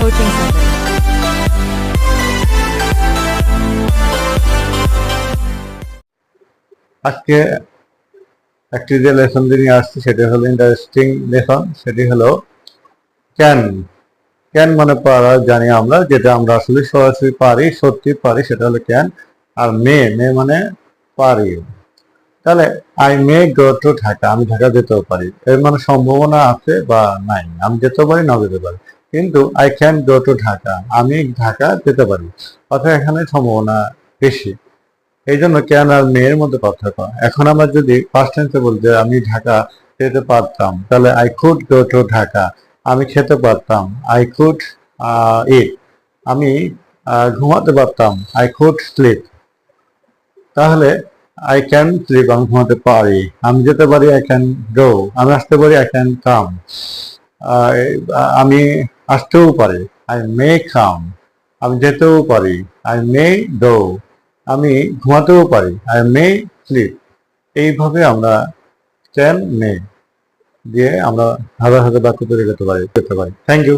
Coaching Center. আজকে একটি যে লেসন নিয়ে আসছি সেটা হলো ইন্টারেস্টিং লেসন, সেটি হলো ক্যান। ক্যান মানে পারা জানি আমরা, যেটা আমরা আসলে সরাসরি পারি, সত্যি পারি, সেটা হলো ক্যান। আর মে, মে মানে পারি। তাহলে I may go to Dhaka, আমি ঢাকা যেতেও পারি, এর মানে সম্ভাবনা আছে বা নাই, আমি যেতেও পারি না যেতে পারি। কিন্তু I can go to Dhaka, আমি ঢাকা যেতে পারি, অর্থাৎ এখানে সম্ভাবনা বেশি। এই জন্য ক্যান আর মে এর মধ্যে পার্থক্য। এখন আমরা যদি ফার্স্ট টেন্সে বলি যে আমি ঢাকা যেতে পারতাম, তাহলে I could go to Dhaka, আমি খেতে পারতাম, আই কুড ইট, আমি ঘুমাতে পারতাম, আই কুড স্লিপ। তাহলে আই ক্যান স্লিপ, আমি ঘুমাতে পারি, আমি যেতে পারি, আই ক্যান গো, আমি আসতে পারি, আই ক্যান কাম, আমি আসতেও পারি, আই মে কাম, আমি যেতেও পারি, আই মে গো, আমি ঘুমাতেও পারি, আই মে স্লিপ। এইভাবে আমরা ক্যান মে দিয়ে আমরা হাজার হাজার বাক্য তৈরি করতে পারি। Thank you.